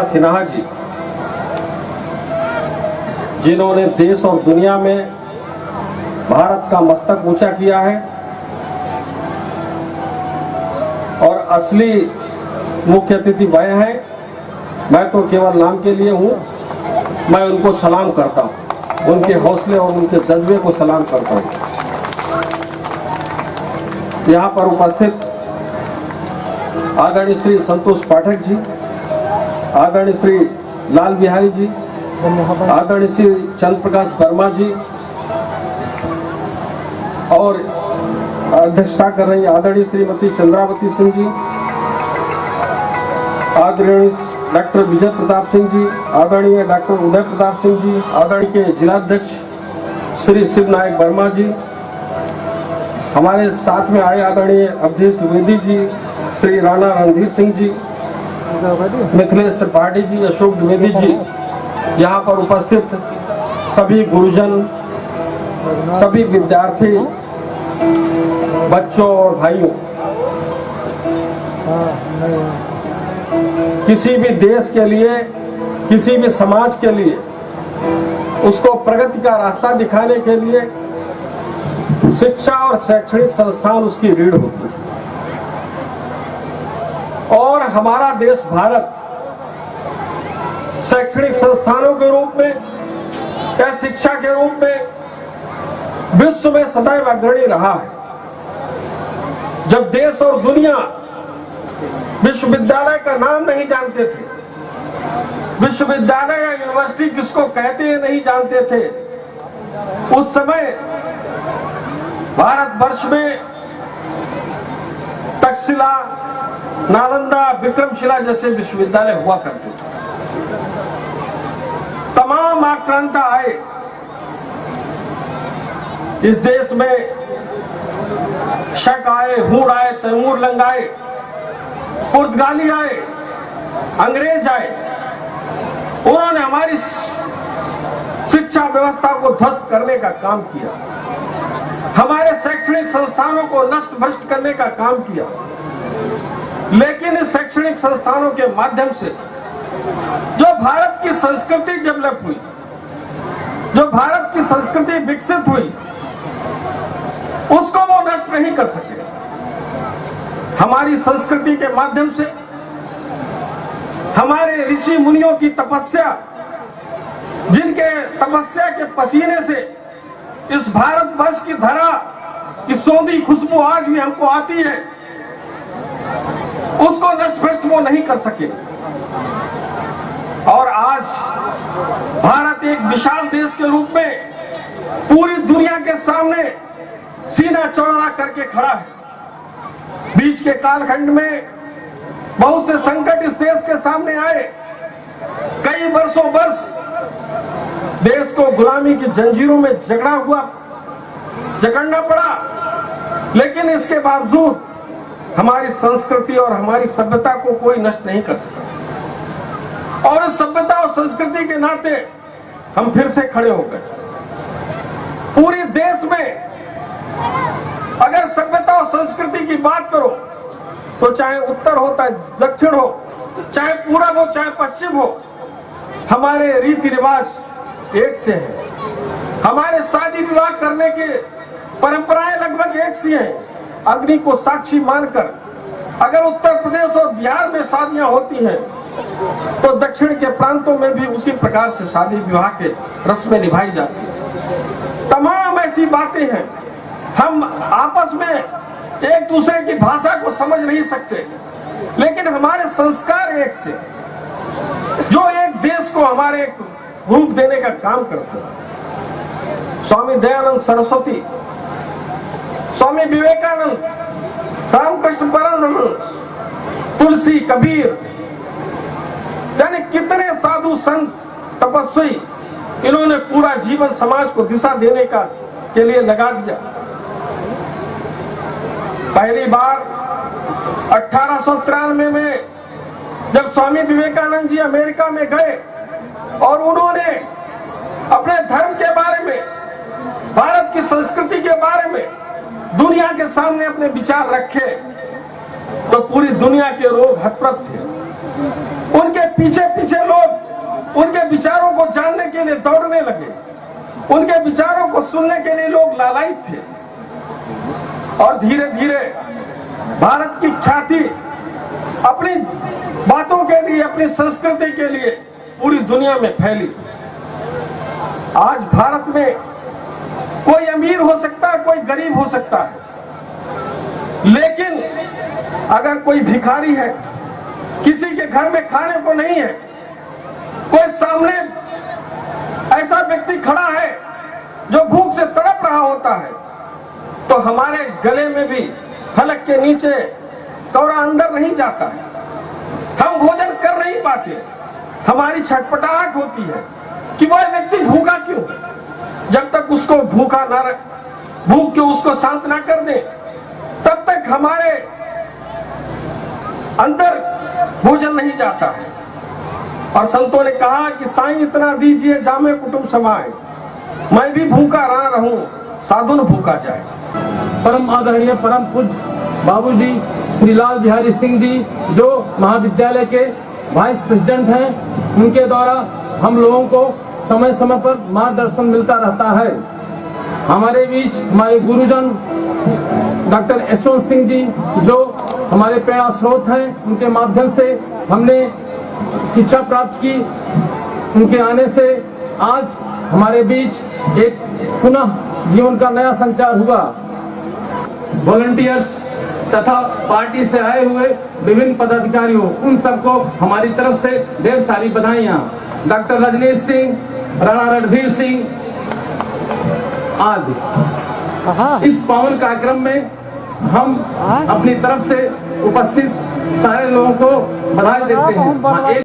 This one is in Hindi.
सिन्हा जी, जिन्होंने देश और दुनिया में भारत का मस्तक ऊंचा किया है और असली मुख्य अतिथि वह हैं, मैं तो केवल नाम के लिए हूं। मैं उनको सलाम करता हूं, उनके हौसले और उनके जज्बे को सलाम करता हूं। यहाँ पर उपस्थित आदरणीय श्री संतोष पाठक जी, आदरणीय श्री लाल बिहारी जी, आदरणीय श्री चंद्र प्रकाश वर्मा जी और अध्यक्षता कर रही आदरणीय श्रीमती चंद्रावती सिंह जी, आदरणीय डॉक्टर विजय प्रताप सिंह जी, आदरणीय डॉक्टर उदय प्रताप सिंह जी, आदरणीय के जिलाध्यक्ष श्री शिव नायक वर्मा जी, हमारे साथ में आए आदरणीय अवधेश द्विवेदी जी, श्री राणा रणधीर सिंह जी, मिथिलेश त्रिपाठी जी, अशोक द्विवेदी जी, यहाँ पर उपस्थित सभी गुरुजन, सभी विद्यार्थी, बच्चों और भाइयों, किसी भी देश के लिए, किसी भी समाज के लिए उसको प्रगति का रास्ता दिखाने के लिए शिक्षा और शैक्षणिक संस्थान उसकी रीढ़ होती है। और हमारा देश भारत शैक्षणिक संस्थानों के रूप में या शिक्षा के रूप में विश्व में सदैव अग्रणी रहा है। जब देश और दुनिया विश्वविद्यालय का नाम नहीं जानते थे, विश्वविद्यालय या यूनिवर्सिटी किसको कहते हैं नहीं जानते थे, उस समय भारतवर्ष में तक्षशिला, नालंदा, विक्रमशिला जैसे विश्वविद्यालय हुआ करते थे। तमाम आक्रांता आए इस देश में, शक आए, हूण आए, तैमूर लंग आए, पुर्तगाली आए, अंग्रेज आए। उन्होंने हमारी शिक्षा व्यवस्था को ध्वस्त करने का काम किया, हमारे शैक्षणिक संस्थानों को नष्ट भ्रष्ट करने का काम किया। लेकिन इस शैक्षणिक संस्थानों के माध्यम से जो भारत की संस्कृति डेवलप हुई, जो भारत की संस्कृति विकसित हुई, उसको वो नष्ट नहीं कर सके। हमारी संस्कृति के माध्यम से हमारे ऋषि मुनियों की तपस्या, जिनके तपस्या के पसीने से इस भारतवर्ष की धरा की सौंधी खुशबू आज भी हमको आती है, उसको नष्ट भ्रष्ट वो नहीं कर सके। और आज भारत एक विशाल देश के रूप में पूरी दुनिया के सामने सीना चौड़ा करके खड़ा है। बीच के कालखंड में बहुत से संकट इस देश के सामने आए, कई वर्षों वर्ष देश को गुलामी की जंजीरों में जकड़ना पड़ा, लेकिन इसके बावजूद हमारी संस्कृति और हमारी सभ्यता को कोई नष्ट नहीं कर सका। और इस सभ्यता और संस्कृति के नाते हम फिर से खड़े हो गए। पूरे देश में अगर सभ्यता और संस्कृति की बात करो तो चाहे उत्तर हो, चाहे दक्षिण हो, चाहे पूरब हो, चाहे पश्चिम हो, हमारे रीति रिवाज एक से है। हमारे शादी विवाह करने के परंपराएं लगभग एक सी हैं। अग्नि को साक्षी मानकर अगर उत्तर प्रदेश और बिहार में शादियां होती हैं तो दक्षिण के प्रांतों में भी उसी प्रकार से शादी विवाह के रस्में निभाई जाती है। तमाम ऐसी बातें हैं। हम आपस में एक दूसरे की भाषा को समझ नहीं सकते, लेकिन हमारे संस्कार एक से, जो एक देश को हमारे एक रूप देने का काम करते हैं। स्वामी दयानंद सरस्वती, स्वामी विवेकानंद, रामकृष्ण परमहंस, तुलसी, कबीर, यानी कितने साधु संत तपस्वी, इन्होंने पूरा जीवन समाज को दिशा देने के लिए लगा दिया। पहली बार 1893 में जब स्वामी विवेकानंद जी अमेरिका में गए और उन्होंने अपने धर्म के बारे में, भारत की संस्कृति के बारे में दुनिया के सामने अपने विचार रखे तो पूरी दुनिया के लोग हतप्रभ थे। उनके पीछे पीछे लोग उनके विचारों को जानने के लिए दौड़ने लगे, उनके विचारों को सुनने के लिए लोग लालायित थे और धीरे धीरे भारत की ख्याति अपनी बातों के लिए, अपनी संस्कृति के लिए पूरी दुनिया में फैली। आज भारत में कोई अमीर हो सकता है, कोई गरीब हो सकता है, लेकिन अगर कोई भिखारी है, किसी के घर में खाने को नहीं है, कोई सामने ऐसा व्यक्ति खड़ा है जो भूख से तड़प रहा होता है, तो हमारे गले में भी हलक के नीचे कौड़ा अंदर नहीं जाता है, हम भोजन कर नहीं पाते, हमारी छटपटाहट होती है कि वह व्यक्ति भूखा क्यों है। जब तक उसको भूख के उसको शांत ना कर दे, तब तक हमारे अंदर भोजन नहीं जाता है। और संतों ने कहा कि साईं इतना दीजिए जामे कुटुंब समाए, मैं भी भूखा रहा रहूं साधु न भूखा जाए। परम आदरणीय परम पूज्य बाबूजी श्री लाल बिहारी सिंह जी, जो महाविद्यालय के वाइस प्रेसिडेंट हैं, उनके द्वारा हम लोगों को समय समय पर मार्गदर्शन मिलता रहता है। हमारे बीच हमारे गुरुजन डॉक्टर यशवंत सिंह जी, जो हमारे प्रेरणा स्रोत हैं, उनके माध्यम से हमने शिक्षा प्राप्त की। उनके आने से आज हमारे बीच एक पुनः जीवन का नया संचार हुआ। वॉलंटियर्स तथा पार्टी से आए हुए विभिन्न पदाधिकारियों, उन सबको हमारी तरफ से ढेर सारी बधाइयां। डॉक्टर रजनीश सिंह, राणा रणधीर सिंह आदि। इस पावन कार्यक्रम में हम अपनी तरफ से उपस्थित सारे लोगों को बधाई देते हैं।